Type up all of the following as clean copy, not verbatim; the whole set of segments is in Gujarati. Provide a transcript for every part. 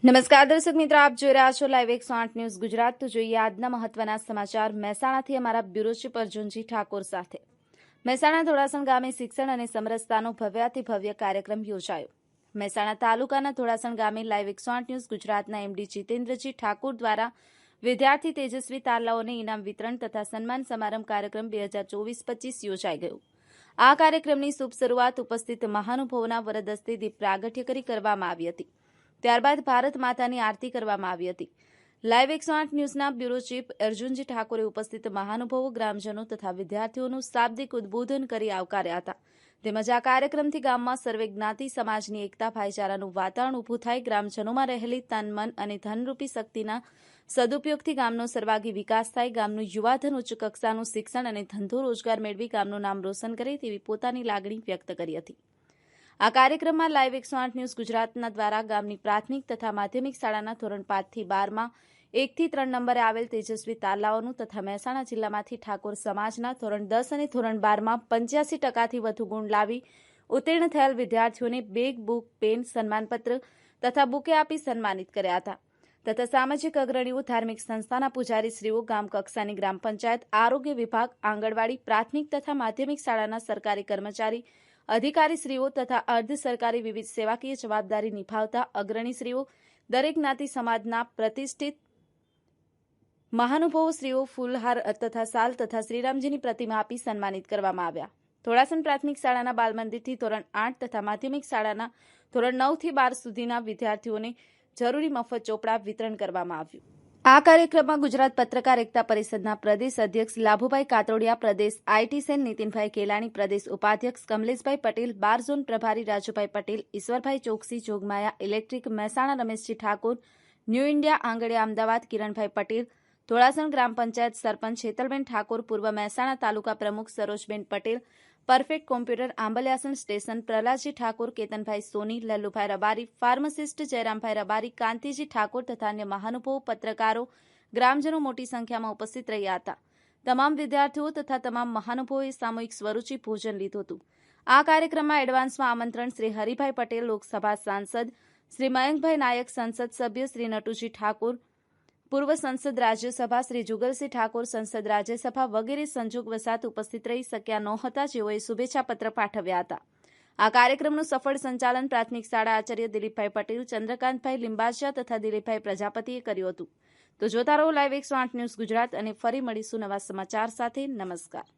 નમસ્કાર દર્શક મિત્રો, આપ જોઈ રહ્યા છો લાઈવ 108 ન્યૂઝ ગુજરાત। તો જોઈએ આજના મહત્વના સમાચાર મહેસાણાથી અમારા બ્યુરો ચીફ અર્જુનજી ઠાકોર સાથે। મહેસાણા ધોળાસણ ગામે શિક્ષણ અને સમરસતાનો ભવ્યાતિ ભવ્ય કાર્યક્રમ યોજાયો। મહેસાણા તાલુકાના ધોળાસણ ગામે લાઈવ 108 ન્યૂઝ ગુજરાતના એમડી જીતેન્દ્રજી ઠાકોર દ્વારા વિદ્યાર્થી તેજસ્વી તારલાઓને ઇનામ વિતરણ તથા સન્માન સમારંભ કાર્યક્રમ 2024-25 યોજાઈ ગયો। આ કાર્યક્રમની શુભ શરૂઆત ઉપસ્થિત મહાનુભાવોના વરદ હસ્તે દીપ પ્રાગટ્ય કરી કરવામાં આવી હતી। ત્યારબાદ ભારત માતાની આરતી કરવામાં આવી હતી। લાઈવ 108 ન્યૂઝના બ્યુરો ચીફ અર્જુનજી ઠાકોરે ઉપસ્થિત મહાનુભાવો, ગ્રામજનો તથા વિદ્યાર્થીઓનું શાબ્દિક ઉદબોધન કરી આવકાર્યા હતા। તેમજ આ કાર્યક્રમથી ગામમાં સર્વે જ્ઞાતિ સમાજની એકતા, ભાઈચારાનું વાતાવરણ ઊભું થાય, ગ્રામજનોમાં રહેલી તન, મન અને ધનરૂપી શક્તિના સદુપયોગથી ગામનો સર્વાગી વિકાસ થાય, ગામનું યુવાધન ઉચ્ચ કક્ષાનું શિક્ષણ અને ધંધો રોજગાર મેળવી ગામનું નામ રોશન કરે તેવી પોતાની લાગણી વ્યક્ત કરી હતી। આ કાર્યક્રમમાં લાઈવ 108 ન્યૂઝ ગુજરાતના દ્વારા ગામની પ્રાથમિક તથા માધ્યમિક શાળાના ધોરણ 5 થી 12માં 1 થી 3 નંબરે આવેલ તેજસ્વી તારલાઓનું તથા મહેસાણા જિલ્લામાંથી ઠાકોર સમાજના ધોરણ 10 અને ધોરણ 12માં 85% વધુ ગુણ લાવી ઉત્તીર્ણ થયેલ વિદ્યાર્થીઓને બેગ, બુક, પેન, સન્માનપત્ર તથા બુકે આપી સન્માનિત કર્યા હતા। તથા સામાજિક અગ્રણીઓ, ધાર્મિક સંસ્થાના પૂજારીશ્રીઓ, ગામ કક્ષાની ગ્રામ પંચાયત, આરોગ્ય વિભાગ, આંગણવાડી, પ્રાથમિક તથા માધ્યમિક શાળાના સરકારી કર્મચારી, અધિકારીશ્રીઓ તથા અર્ધ સરકારી વિવિધ સેવાકીય જવાબદારી નિભાવતા અગ્રણીશ્રીઓ, દરેક જ્ઞાતિ સમાજના પ્રતિષ્ઠિત મહાનુભાવોશ્રીઓ ફૂલહાર તથા સાલ તથા શ્રીરામજીની પ્રતિમા આપી સન્માનિત કરવામાં આવ્યા। ધોળાસણ પ્રાથમિક શાળાના બાલમંદિરથી ધોરણ 8 તથા માધ્યમિક શાળાના ધોરણ 9 થી 12 સુધીના વિદ્યાર્થીઓને જરૂરી મફત ચોપડા વિતરણ કરવામાં આવ્યું। આ કાર્યક્રમમાં ગુજરાત પત્રકાર એકતા પરિષદના પ્રદેશ અધ્યક્ષ લાભુભાઈ કાતરોડિયા, પ્રદેશ આઈટી સેલ નીતિનભાઈ કેલાણી, પ્રદેશ ઉપાધ્યક્ષ કમલેશભાઈ પટેલ, બાર ઝોન પ્રભારી Rajubhai Patel, Ishwarbhai Choksi, Jogmaya electric Mehsana Rameshji Thakor, new India Angadia Ahmedabad Kiranbhai Patel, Dholasan ગ્રામ પંચાયત સરપંચ હેતલબેન ઠાકોર, પૂર્વ મહેસાણા તાલુકા પ્રમુખ Sarojben Patel, perfect computer Ambaliyasan station Prahladji Thakor, Ketanbhai Soni, Lallubhai Rabari, pharmacist Jayrambhai Rabari, Kantiji Thakor તથા અન્ય મહાનુભાવો, પત્રકારો, ગ્રામજનો મોટી સંખ્યામાં ઉપસ્થિત રહ્યા હતા। તમામ વિદ્યાર્થીઓ તથા તમામ મહાનુભાવોએ સામૂહિક સ્વરૂચિ ભોજન લીધું હતું। આ કાર્યક્રમમાં એડવાન્સમાં આમંત્રણ શ્રી હરિભાઈ પટેલ, લોકસભા સાંસદ, શ્રી મયંકભાઈ નાયક, સંસદ સભ્ય શ્રી નટુજી ઠાકોર, પૂર્વ સંસદ રાજ્યસભા શ્રી જુગલસિંહ ઠાકોર, સંસદ રાજ્યસભા વગેરે સંજોગ વસાત ઉપસ્થિત રહી શક્યા નહોતા, જેઓએ શુભેચ્છા પત્ર પાઠવ્યા હતા। આ કાર્યક્રમનું સફળ સંચાલન પ્રાથમિક શાળા આચાર્ય દિલીપભાઈ પટેલ, ચંદ્રકાંતભાઈ લિંબાચિયા તથા દિલીપભાઈ પ્રજાપતિએ કર્યું હતું। તો જોતા રહો લાઈવ 108 ન્યૂઝ ગુજરાત અને ફરી મળીશું નવા સમાચાર સાથે। નમસ્કાર।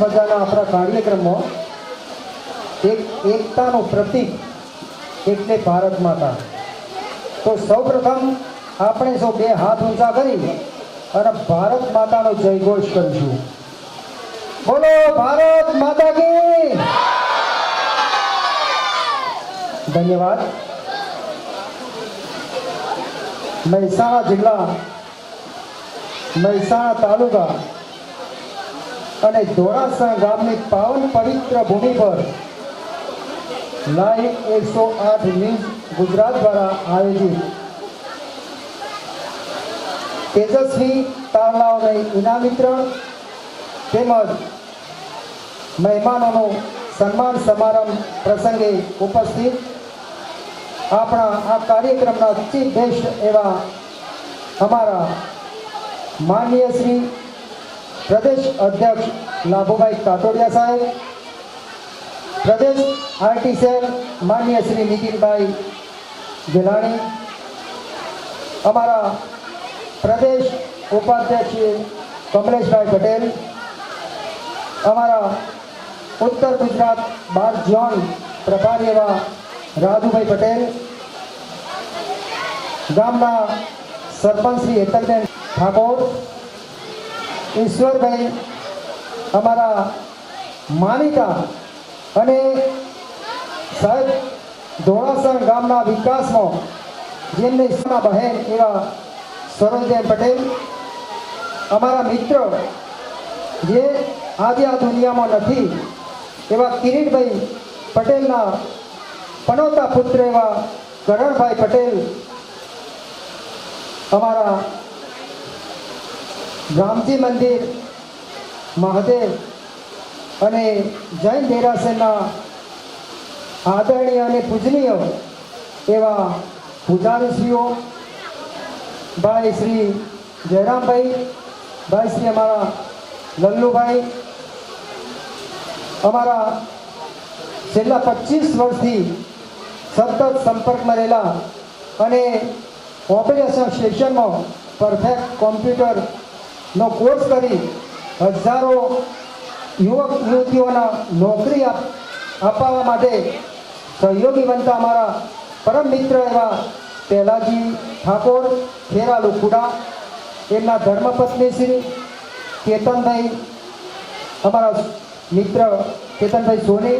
મજાના આપણા કાર્યક્રમમાં એક એકતાનું પ્રતીક એટલે ભારત માતા. તો સૌપ્રથમ આપણે સૌ બે હાથ ઊંચા કરી અને ભારત માતાનો જયઘોષ કરીશું. બોલો ભારત માતા કી. ધન્યવાદ. મહેસાણા જિલ્લા, મહેસાણા તાલુકા અને ધોળાસણ ગામની પાવન પવિત્ર ભૂમિ પર લાઈવ 108 ન્યૂઝ ગુજરાત દ્વારા આયોજિત તેજસ્વી તારલાઓને ઇનામ વિતરણ તેમજ મહેમાનોનું સન્માન સમારંભ પ્રસંગે ઉપસ્થિત આપણા આ કાર્યક્રમના ચીફ ગેસ્ટ એવા અમારા માનનીય શ્રી પ્રદેશ અધ્યક્ષ લાભુભાઈ કાટોડિયા સાહેબ, પ્રદેશ આરટી સેલ માનનીય શ્રી નીતિનભાઈ ગેલાણી, અમારા પ્રદેશ ઉપાધ્યક્ષ કમલેશભાઈ પટેલ, અમારા ઉત્તર ગુજરાત 12 ઝોન પ્રભારી એવા રાજુભાઈ પટેલ, ગામના સરપંચ શ્રી હેતલબેન ઠાકોર, ઈશ્વરભાઈ અમારા માનીતા અને સાહેબ ધોળાસણ ગામના વિકાસમાં જેમની બહેન એવા સરોજબેન પટેલ, અમારા મિત્ર જે આજે આ દુનિયામાં નથી એવા કિરીટભાઈ પટેલના પનોતા પુત્ર એવા કરણભાઈ પટેલ, અમારા રામજી મંદિર મહાદેવ અને જૈન દેરાસરના આદરણીય અને પૂજનીય એવા પૂજારીશ્રીઓ ભાઈ શ્રી જયરામભાઈ, ભાઈ શ્રી અમારા લલ્લુભાઈ, અમારા છેલ્લા 25 વર્ષથી સતત સંપર્કમાં રહેલા અને ઓપરેશન સ્ટેશનમાં પરફેક્ટ કોમ્પ્યુટરનો કોર્સ કરી હજારો યુવક યુવતીઓના નોકરી અપાવવા માટે સહયોગી બનતા અમારા પરમ મિત્ર એવા પહેલાજી ઠાકોર ખેરા લુખુડા, એમના ધર્મપત્ની શ્રી કેતનભાઈ, અમારા મિત્ર કેતનભાઈ સોની,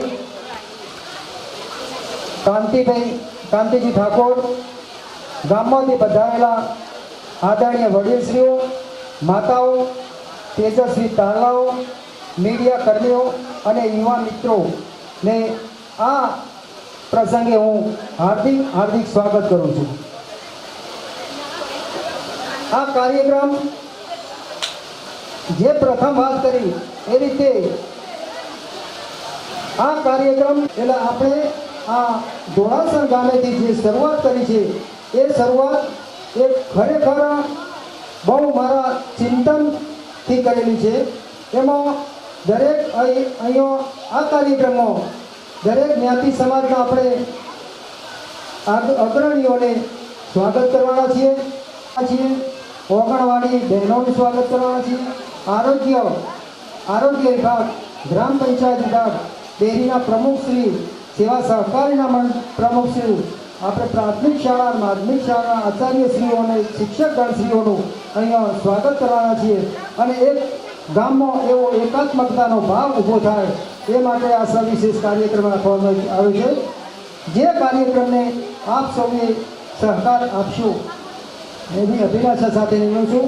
કાંતિજી ઠાકોર, ગામમાંથી પધારેલા આદરણીય વડીલશ્રીઓ, માતાઓ, તેજસ્વી તારલાઓ, મીડિયા કર્મીઓ અને યુવા મિત્રોને આ પ્રસંગે હું હાર્દિક સ્વાગત કરું છું. આ કાર્યક્રમ જે પ્રથમ વાત કરી એ રીતે આ કાર્યક્રમ એટલે આપણે આ ધોળાસણ ગામેથી જે શરૂઆત કરી છે એ શરૂઆત એ ખરેખર બહુ મારા ચિંતનથી કરેલી છે. એમાં દરેક અહીંયા આ કાર્યક્રમમાં દરેક જ્ઞાતિ સમાજના આપણે અગ્રણીઓને સ્વાગત કરવાના છીએ. ઓગણવાડી બહેનોનું સ્વાગત કરવાના છીએ. આરોગ્ય વિભાગ, ગ્રામ પંચાયત વિભાગ, ડેરીના પ્રમુખશ્રી, સેવા સહકારીના પ્રમુખશ્રી, આપણે પ્રાથમિક શાળા, માધ્યમિક શાળાના આચાર્યશ્રીઓ અને શિક્ષકગણશ્રીઓનું અહીંયા સ્વાગત કરવાના છીએ. અને એક ગામમાં એવો એકાત્મકતાનો ભાવ ઊભો થાય એ માટે આ સવિશેષ કાર્યક્રમ રાખવામાં આવ્યો છે. જે કાર્યક્રમને આપ સૌએ સહકાર આપશો એવી અભિલાષા સાથે નિમું છું.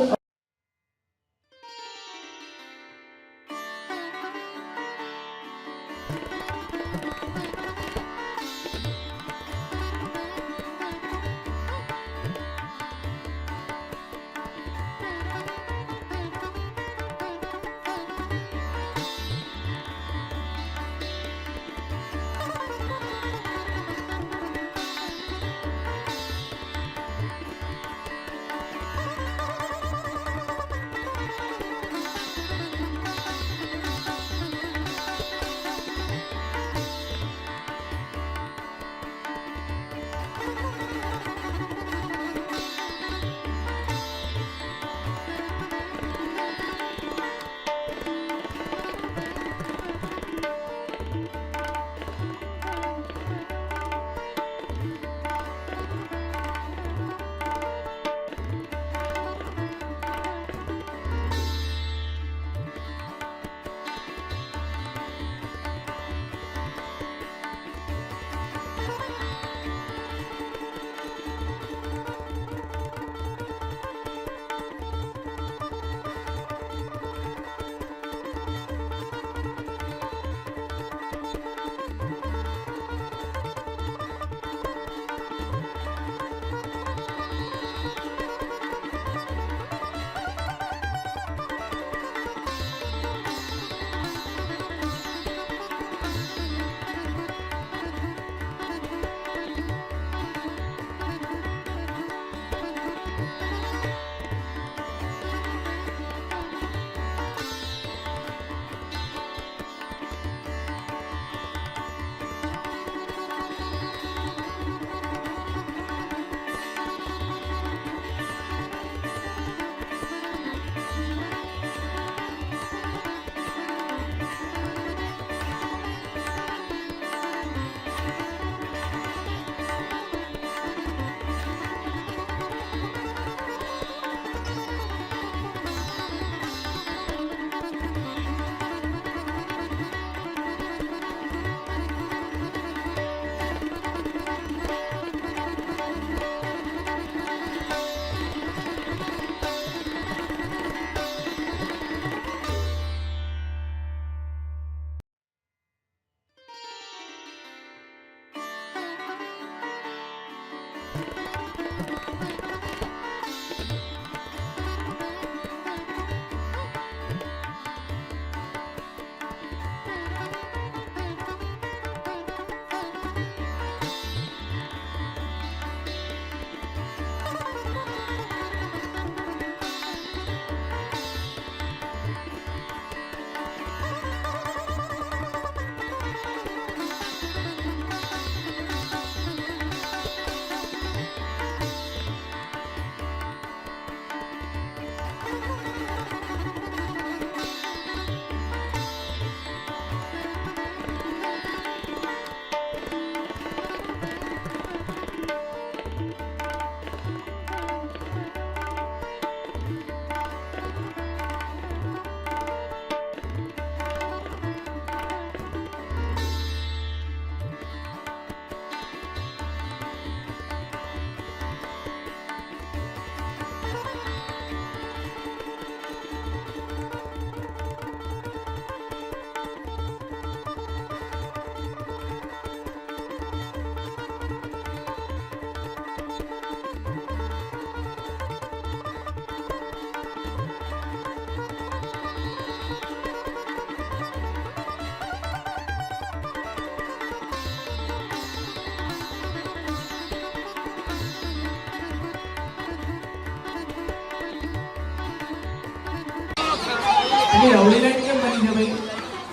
બાકી રવડી લાઈન કેમ બની છે ભાઈ?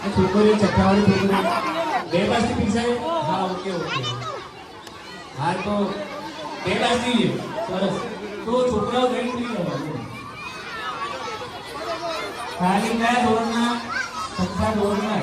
આ છોકરીઓ ચક્કાવાળી છોકરીઓ બે બાજથી પીસાય. હા ઓકે ઓકે. હા તો બે બાજથી સરસ. તો છોકરાઓ રેડી થઈ ગયા. ખાલી કયા ધોરણના? છઠ્ઠા ધોરણના.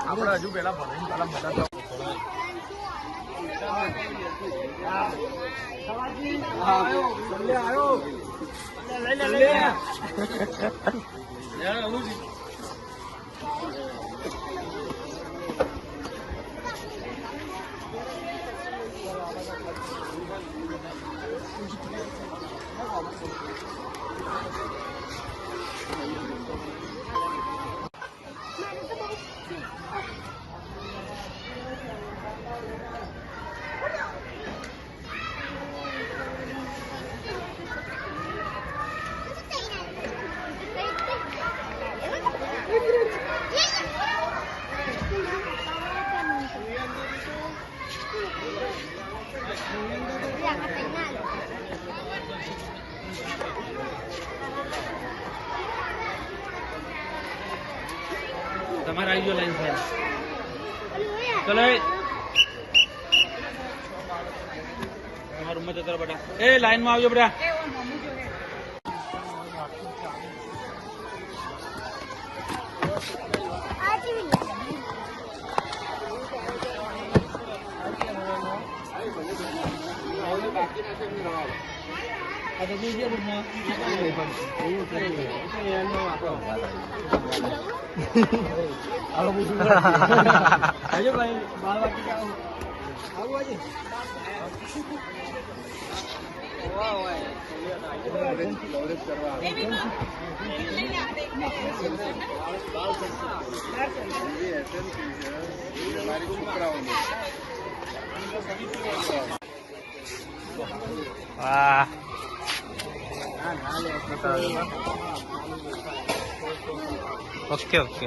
આપણે હજુ પેલા ભણીને પેલા બધા તમારે આવી ગયો લાઈન સાહેબ. ચલો તમારા રૂમમાં જતા બેટા. એ લાઈનમાં આવજો બેટા. વાહ ઓકે ઓકે.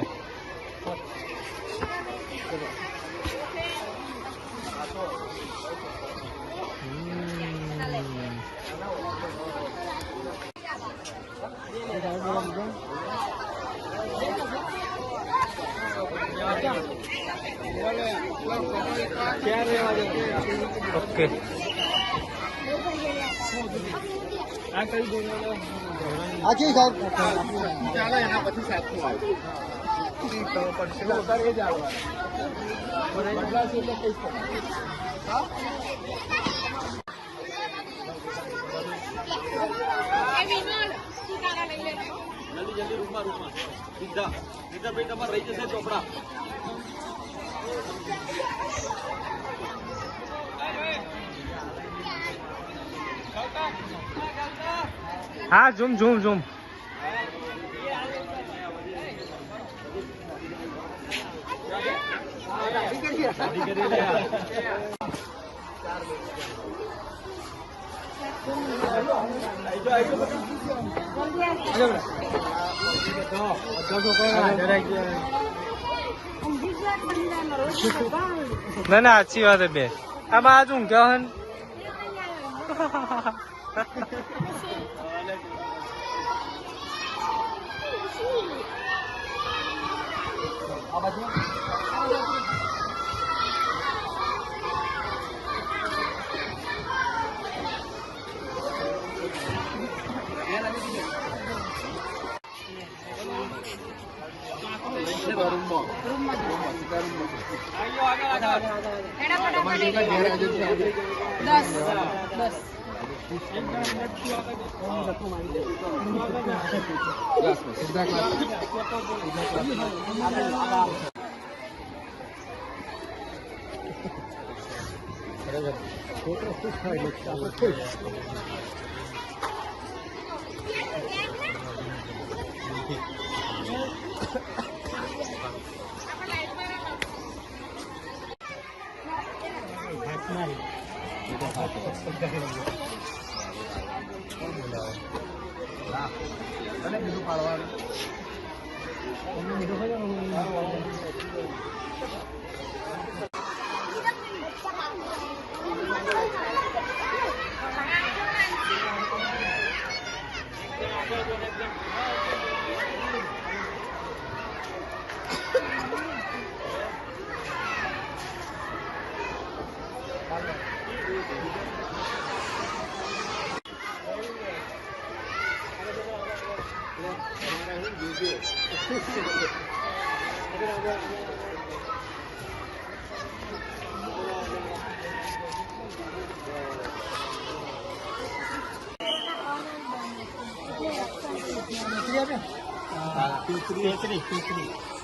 ઓકે હાજી સાહેબ ચાલો એના પછી સાચું આવે જલ્દી રૂમમાં સીધા સીધા ભાઈ તમારે રહી જશે ચોપડા. હા ઝૂમ ઝૂમ ઝૂમ. ના ના સાચી વાત હે બે. આ બાજુ ઊંઘ્યા હન.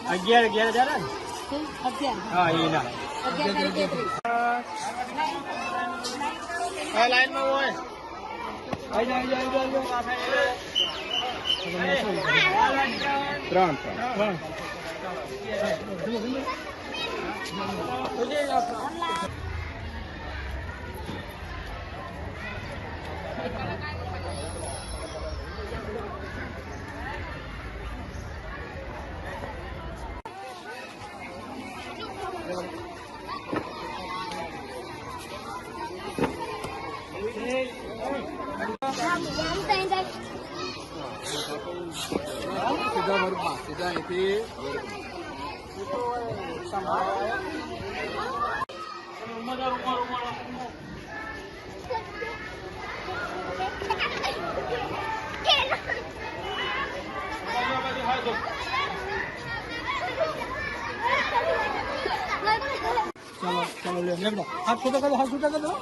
અગિયાર 11,000 ને? હા એના લાઈનમાં હોય ત્રણ સીધા વર્ગમાં સીધા અહીંથી ચાલો લે હાથ છૂટા કરો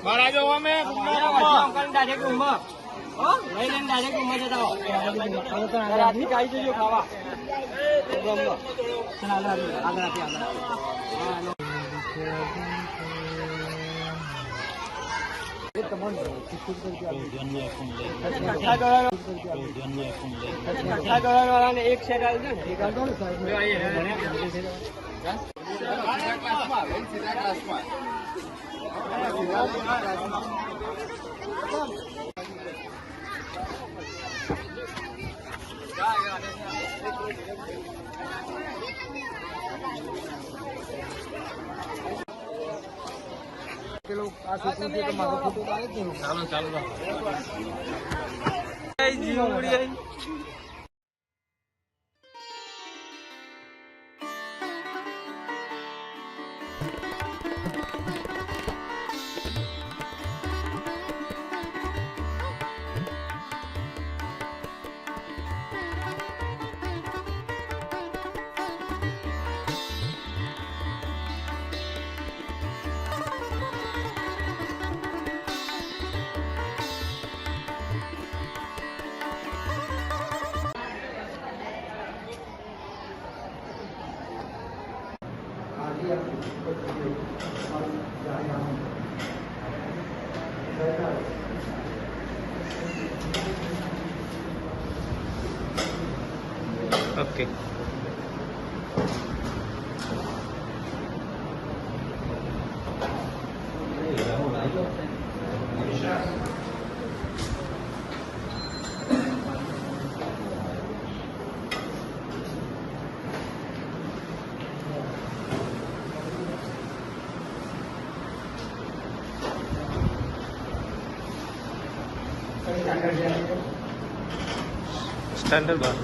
બહાર આવી જાઓ અમે ડાયરેક્ટ રૂમમાં લઈ લઈને ડાયરેક્ટ રૂમમાં જતા રાતથી આવી જજો ખાવા એક સેટ આવી ચાલો ચાલો ઓકે સ્ટાન્ડર્ડ બાર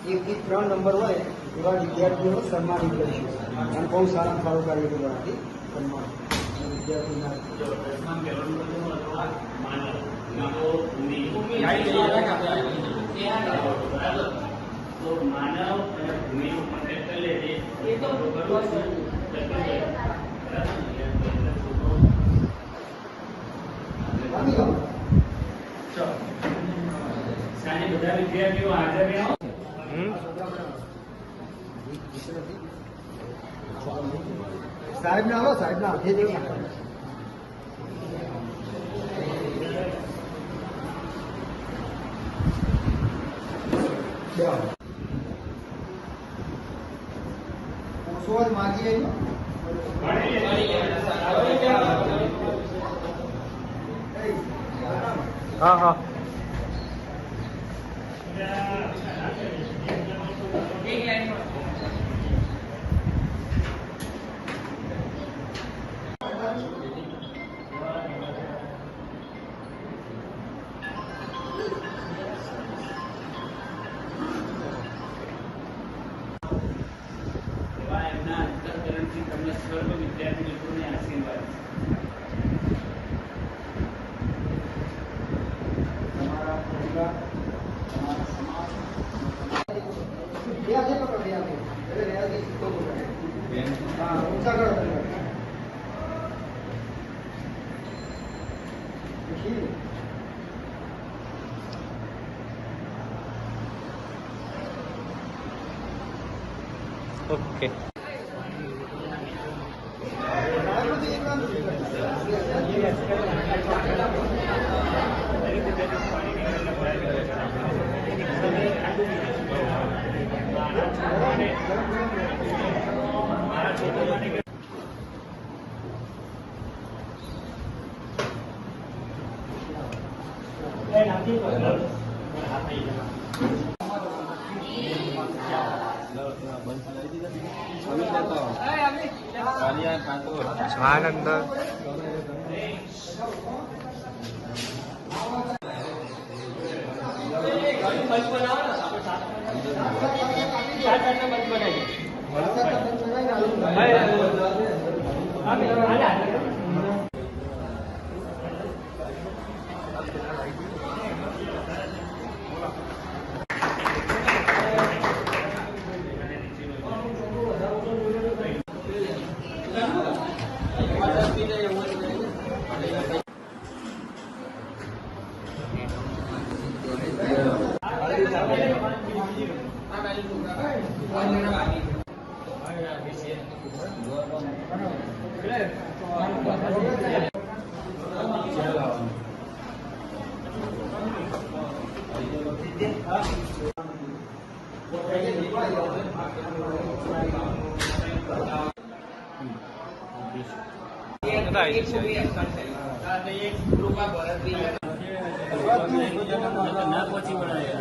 એકથી 3 નંબર હોય એવા વિદ્યાર્થીઓને સન્માનિત કરીશું અને બહુ સારામાં સારું કાર્ય કરવાથી સન્માન વિદ્યાર્થીના તો માનવ અને ભૂમિનું કોન્ટેક્ટ કરી લે એ તો સાંજે બધા વિદ્યાર્થીઓ હાજર રહ્યા સાહેબને આવો સાહેબના હાથે દેવું ઓછો માગી હા હા એમના અંતરકરણથી તમને સર્વ વિદ્યાર્થી મિત્રોને આશીર્વાદ તમારા પરિવાર તમારા સમાજ બે હાથે પકડ બે હાથે એટલે બે હાથે સીધો પકડ હા ઊંચા કરો પછી ઓકે સ્વાનંદ ના પહોંચી વળાય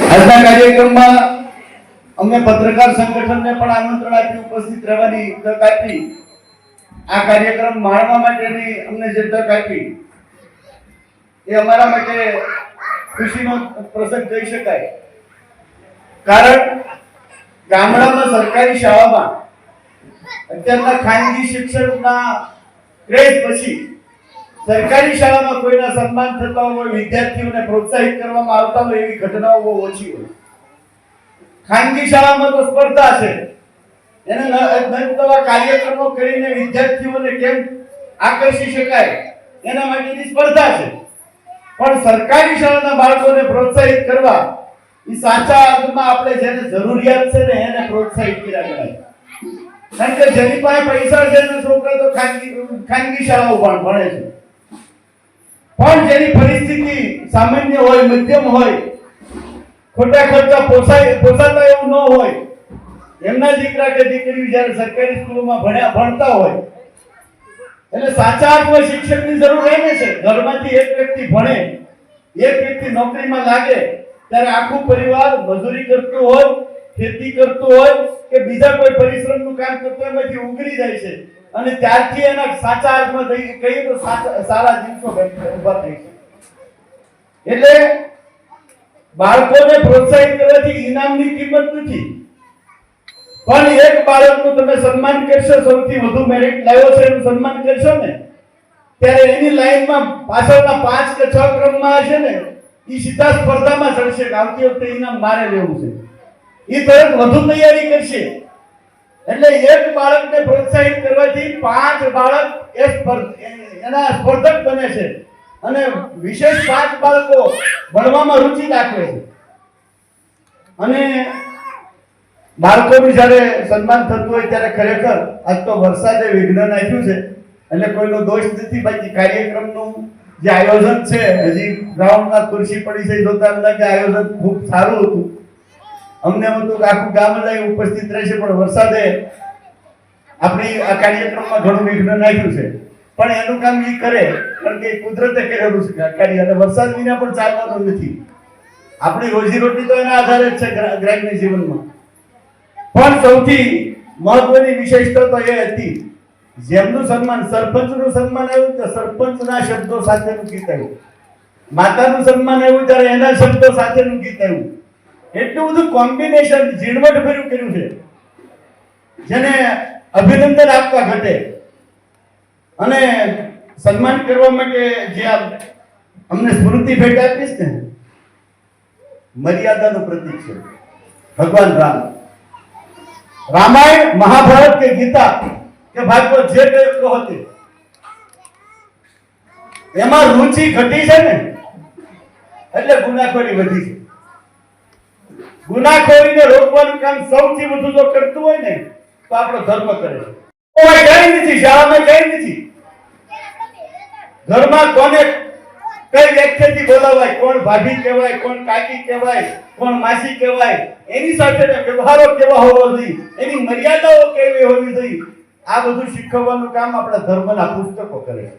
આજના કાર્યક્રમમાં અમને પત્રકાર સંગઠનને પણ આમંત્રણ આપ્યું ઉપસ્થિત રહેવાની તક આપી આ કાર્યક્રમ માણવા માટેની અમને જે તક આપી એ અમારા માટે ખુશીનો પ્રસંગ કહી શકાય કારણ ગામડામાં સરકારી શાળામાં અત્યારના ખાનગી શિક્ષણના ક્રેઝ પછી સરકારી શાળામાં કોઈના સન્માન થતા હોય વિદ્યાર્થીઓને પ્રોત્સાહિત કરવામાં આવતા હોય એવી ઘટનાઓ બહુ ઓછી હોય ખાનગી શાળામાં તો સ્પર્ધા છે એને નવા કાર્યક્રમો કરીને વિદ્યાર્થીઓને કેમ આકર્ષી શકાય એના માટેની સ્પર્ધા છે પણ સરકારી શાળાના બાળકોને પ્રોત્સાહિત કરવા એ સાચા અર્થમાં આપણે જેને જરૂરિયાત છે ને એને પ્રોત્સાહિત કર્યા કરાય કારણ કે જેની પાસે પૈસા છે એના છોકરા તો ખાનગી શાળાઓ પણ ભણે છે, પણ જેની પરિસ્થિતિ સામાન્ય હોય, મધ્યમ હોય, ખોટા ખર્ચા પોસાતા એવું ન હોય, એમના દીકરા કે દીકરી જ્યારે સરકારી સ્કૂલોમાં ભણતા હોય, એટલે સાચા અર્થમાં શિક્ષકની જરૂર એને છે. ઘરમાંથી એક વ્યક્તિ ભણે, એક વ્યક્તિ નોકરીમાં લાગે, ત્યારે આખું પરિવાર મજૂરી કરતું હોય, ખેતી કરતું હોય કે બીજા કોઈ પરિશ્રમનું કામ કરતું હોય, એમાંથી ઉગરી જાય છે અને ત્યારથી એના સાચા અર્થમાં કહીએ તો સારા દિવસો ઉભા થાય છે. એટલે બાળકોને પ્રોત્સાહિત કરવાથી ઇનામની કિંમત નથી, પણ એક બાળકનું તમે સન્માન કરશો, સૌથી વધુ મેરિટ લાવ્યો છે એનું સન્માન કરશો ને, ત્યારે એની લાઈનમાં પાછળના 5 કે 6 ક્રમમાં હશે ને, એ સીધા સ્પર્ધામાં ચડશે કે આવતી વખતે ઇનામ મારે લેવું છે, એ તરત વધુ તૈયારી કરશે. એટલે એક બાળકને પ્રોત્સાહિત કરવાથી 5 બાળક એના સ્પર્ધક બને છે અને વિશેષ 5 બાળકો ભણવામાં રુચિ દાખવે છે. અને બાળકોનું જ્યારે સન્માન થતું હોય ત્યારે ખરેખર આજ તો વરસાદે વિઘ્ન નાખ્યું છે, એટલે કોઈનો દોષ નથી. બાકી કાર્યક્રમનું જે આયોજન છે, હજી ગ્રાઉન્ડમાં ખુરશી પડી છે, જોતા એમ લાગે આયોજન ખૂબ સારું હતું. અમને હતું કે આખું ગામ જ ઉપસ્થિત રહેશે, પણ વરસાદે આપણી આ કાર્યક્રમમાં ઘણું વિઘ્ન નાખ્યું છે. પણ એનું કામ એ કરે, કારણ કે કુદરતે કરેલું છે કાર્ય, અને વરસાદ વિના પણ ચાલવાનું નથી. આપણી રોજીરોટી તો એના આધારે જ છે ગ્રામ્ય જીવનમાં. પણ સૌથી મહત્વની વિશેષતા તો એ હતી, જેમનું સન્માન, સરપંચનું સન્માન આવ્યું તો સરપંચના શબ્દો સાથેનું ગીત આવ્યું, માતાનું સન્માન આવ્યું ત્યારે એના શબ્દો સાથેનું ગીત આવ્યું. એટલું બધું કોમ્બિનેશન ઝીણવટ ભર્યું કર્યું છે, જેને અભિનંદન આપવા ઘટે. અને સન્માન કરવા માટે જે અમને સ્મૃતિ ભેટ આપીશ ને, મર્યાદાનું પ્રતીક છે ભગવાન રામ. રામાયણ, મહાભારત કે ગીતા કે ભાગવત જે કઈ કહો તે, એમાં રુચિ ઘટી છે ને, એટલે ગુનાખોરી વધી છે. ગુનાખોરીને રોકવાનું કામ સૌથી વધુ જો કરતું હોય ને તો આપણો ધર્મ કરે છે. કોઈ કઈ નથી, શાળામાં કઈ નથી, ઘરમાં કોને કઈ વ્યાખ્યાથી બોલાવાય, કોણ ભાભી કહેવાય, કોણ કાકી કહેવાય, કોણ માસી કહેવાય, એની સાથે વ્યવહારો કેવા હોવા જોઈએ, એની મર્યાદાઓ કેવી હોવી જોઈએ, આ બધું શીખવવાનું કામ આપણા ધર્મના પુસ્તકો કરે છે.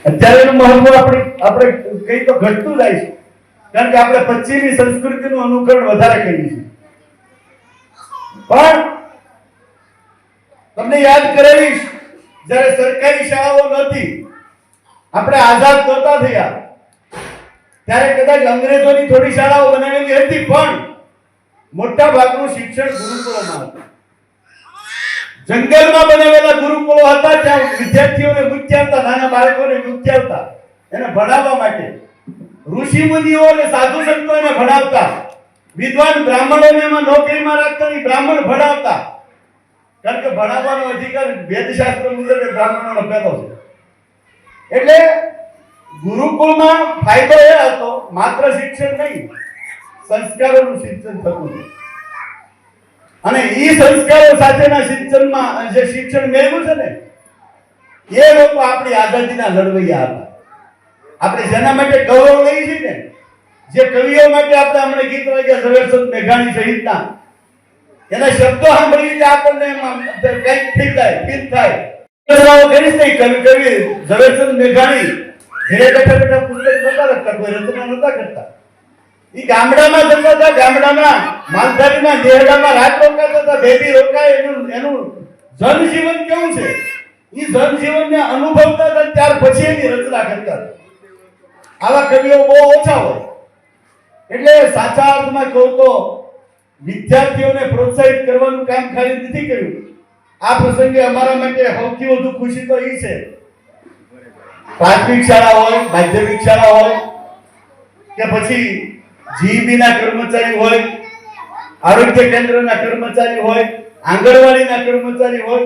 અત્યારે એનું મહત્વ આપણે કઈ તો ઘટતું જાય છે, કારણ કે આપણે પશ્ચિમી સંસ્કૃતિનું અનુકરણ વધારે કરીએ છીએ. પણ તમને યાદ કરાવીશ, જ્યારે સરકારી શાળાઓ નહોતી, આપણે આઝાદ નહોતા થયા, ત્યારે કદાચ અંગ્રેજોની થોડી શાળાઓ બનાવેલી હતી, પણ મોટા ભાગનું શિક્ષણ ગુરુકુળોમાં હતું. જંગલમાં બનાવેલા ગુરુકુળો હતા, ત્યાં વિદ્યાર્થીઓને ગુંચાવતા, નાના બાળકોને ગુંચાવતા, એને ભણાવવા માટે. ઋષિ મુનિઓ અને સાધુ સંતોને ભણાવતા, વિદ્વાન બ્રાહ્મણોને એમાં નોકરીમાં રાખતા, બ્રાહ્મણ ભણાવતા, કારણ કે ભણાવવાનો અધિકાર વેદશાસ્ત્ર મુજબ બ્રાહ્મણોનો પહેલો છે. એટલે ગુરુકુળમાં ફાયદો એ હતો, માત્ર શિક્ષણ નહીં, સંસ્કારોનું સિંચન થતું હતું. અને એ સંસ્કારો સાથેના શિક્ષણમાં જે શિક્ષણ મેળવ્યું છે ને, એ લોકો આપણી આઝાદીના લડવૈયા હતા. આપણે જેના માટે ગૌરવ લઈએ છીએ ને, જે કવિઓ માટે આપણે હમણાં ગીત વાગ્યા, ઝવેરચંદ મેઘાણી સહિતના, એના શબ્દો સાંભળીને આપણને કંઈક થઈ જાય, ફીલ થાય. કરીશ નહીં, કવિ ઝવેરચંદ મેઘાણી ઘરે બેઠા બેઠા પુસ્તક નતા લખતા, કોઈ રચના નતા કરતા. એ ગામડામાં જતા હતા, ગામડામાં માલધારીના દેહડામાં રાત રોકાતા હતા, બેબી રોકાય. એનું જનજીવન કેવું છે, એ જનજીવનને અનુભવતા હતા, ત્યાર પછી એની રચના કરતા. આવા કવિઓ બહુ ઓછા હોય. એટલે સાચા અર્થમાં કહું તો વિદ્યાર્થીઓને પ્રોત્સાહિત કરવાનું કામ ખાલી નથી કર્યું. આ પ્રસંગે અમારા માટે સૌથી વધુ ખુશી તો એ છે, પ્રાથમિક શાળા હોય, માધ્યમિક શાળા હોય કે પછી જીઈબી ના કર્મચારી હોય, આરોગ્ય કેન્દ્રના કર્મચારી હોય, આંગણવાડીના કર્મચારી હોય,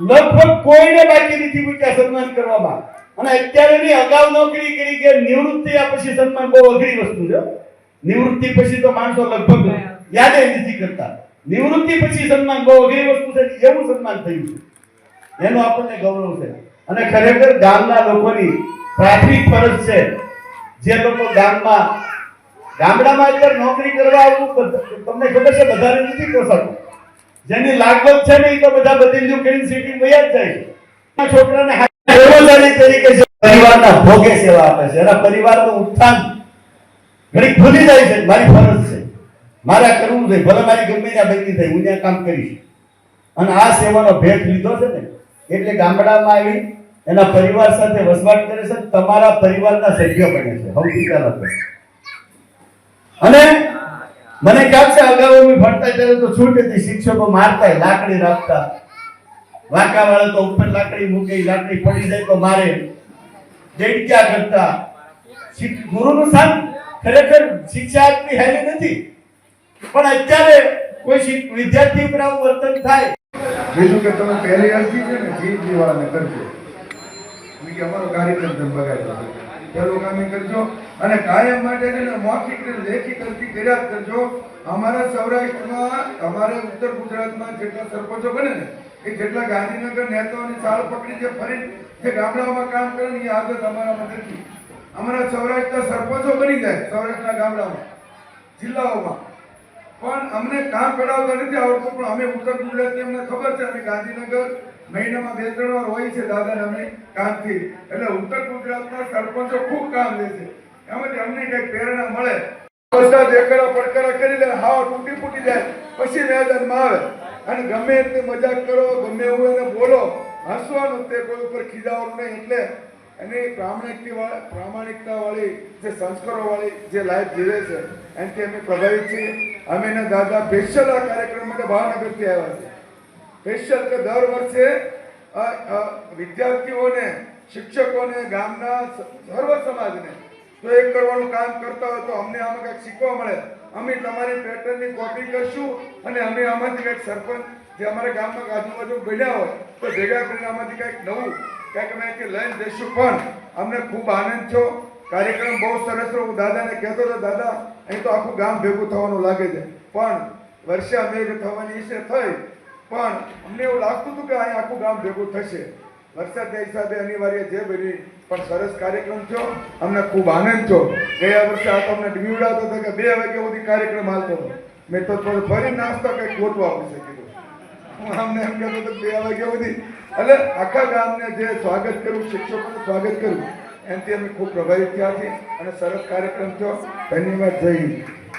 લગભગ કોઈને બાકી નથી મૂક્યા સન્માન કરવામાં. અને અત્યારેની અગાઉ નોકરી કરી કે નિવૃત્તિ થયા પછી સન્માન બહુ અઘરી વસ્તુ છે. નિવૃત્તિ પછી તો માણસો લગભગ યાદ નથી કરતા. નિવૃત્તિ પછી સન્માન બહુ અઘરી વસ્તુ છે, એવું સન્માન થયું છે, એનો આપણને ગૌરવ છે. અને ખરેખર ગામના લોકોની પ્રાથમિક ફરજ છે, જે લોકો ગામડામાં અત્યારે નોકરી કરવા આવવું તમને ખબર છે બધાને નથી પોસાતું. જેની લાગવગ છે ને એ તો બધા બદલ્યું કરીને સિટી વયા જ જાય છે. આ છોકરાને કર્મચારી તરીકે પરિવારના ભોગે સેવા આપે છે, એના પરિવારનું ઉત્થાન ઘણી ભૂલી જાય છે. મારી ફરજ છે, મારે કરવું જોઈએ, ભલે મારી ગમે ત્યાં બદલી થાય, હું ત્યાં કામ કરીશ. અને આ સેવાનો ભેટ લીધો છે ને એટલે ગામડામાં આવી એના પરિવાર સાથે વસવાટ કરે છે, તમારા પરિવારના સભ્ય બને છે સૌથી પહેલા તો. અને મને ખ્યાલ છે અગાઉ અમે ભણતા ત્યારે તો છૂટ હતી, શિક્ષકો મારતા, લાકડી રાખતા, વાંકા વાળા તો ઉપર લાકડી મૂકે, લાકડી પડી જાય તો મારે, દેડક્યા કરતા. ગુરુનું સ્થાન ખરેખર શિક્ષા આપની હેલી નથી, પણ અત્યારે કોઈ વિદ્યાર્થી ઉપર આવું વર્તન થાય. બીજું કે તમે પહેલી અરજી છે ને જીતજી વાળાને કરજો, કે અમારો કાર્યક્રમ તમે બગાડ્યો, પહેલું કામ એ કરજો. અને કાયમ માટે છે ને મૌખિક ને લેખિત અરજી કર્યા જ કરજો. અમારા સૌરાષ્ટ્રમાં, અમારે ઉત્તર ગુજરાતમાં જેટલા સરપંચો બને ને એ જેટલા ગાંધીનગર નેતાઓની ચાળ પકડી જે ફરી જે ગામડાઓમાં કામ કરે ને એ આદત અમારામાં નથી. અમારા સૌરાષ્ટ્રના સરપંચો બની જાય સૌરાષ્ટ્રના ગામડામાં, જિલ્લાઓમાં, પણ અમને કામ કરાવતા નથી આવડતું. પણ અમે ઉત્તર ગુજરાતની અમને ખબર છે, અમે ગાંધીનગર મહિનામાં 2-3 વાર હોય છે દાદાને અમે કામથી, એટલે ઉત્તર ગુજરાતના સરપંચો ખૂબ કામ લે છે. એમાંથી અમને કઈક પ્રેરણા મળે. બધા દેખરા પડકારા કરી લે, હાવ તૂટી ફૂટી જાય, પછી મેદાનમાં આવે અને ગમે એટલી મજાક કરો, ગમે એવું એને બોલો, હસવાનું, તે કોઈ ઉપર ખીજાવાનું નહીં. એટલે એની પ્રામાણિકતા વાળી જે સંસ્કારો વાળી જે લાઈફ જીવે છે એનાથી અમે પ્રભાવિત છીએ. અમે એના દાદા સ્પેશિયલ આ કાર્યક્રમ માટે ભાવનગરથી આવ્યા છે. સ્પેશિયલ કે દર વર્ષે વિદ્યાર્થીઓને, શિક્ષકોને, ગામના સર્વ સમાજને જો એક કરવાનું કામ કરતા હોય તો અમને આમાં કંઈક શીખવા મળે. અમે તમારી પેટર્નની કોપી કરશું અને અમે આમાંથી કંઈક સરપંચ જે અમારા ગામમાં આજુબાજુ બન્યા હોય તો ભેગા કરીને આમાંથી કંઈક નવું કંઈક અમે લઈને જઈશું. પણ અમને ખૂબ આનંદ થયો, કાર્યક્રમ બહુ સરસ રહ્યો. હું દાદાને કહેતો હતો, દાદા અહીં તો આખું ગામ ભેગું થવાનું લાગે છે, પણ વર્ષે અમે થવાની ઈચ્છે થઈ, પણ અમને એવું લાગતું હતું કે અહીં આખું ગામ ભેગું થશે. વરસાદના હિસાબે અનિવાર્ય જે બની, પણ સરસ કાર્યક્રમ થયો, અમને ખૂબ આનંદ થયો. ગયા વર્ષે આ તો અમને બીવડાવતો હતો કે 2 વાગ્યા સુધી કાર્યક્રમ હાલતો હતો. મેં તો ફરી નાસ્તો કંઈક ગોતવા આવશે કીધું. હું અમને એમ કહેતો હતો 2 વાગ્યા સુધી. એટલે આખા ગામને જે સ્વાગત કરવું, શિક્ષકોનું સ્વાગત કરવું, એનાથી અમે ખૂબ પ્રભાવિત થયા છીએ અને સરસ કાર્યક્રમ થયો. ધન્યવાદ. જય હિન્દ.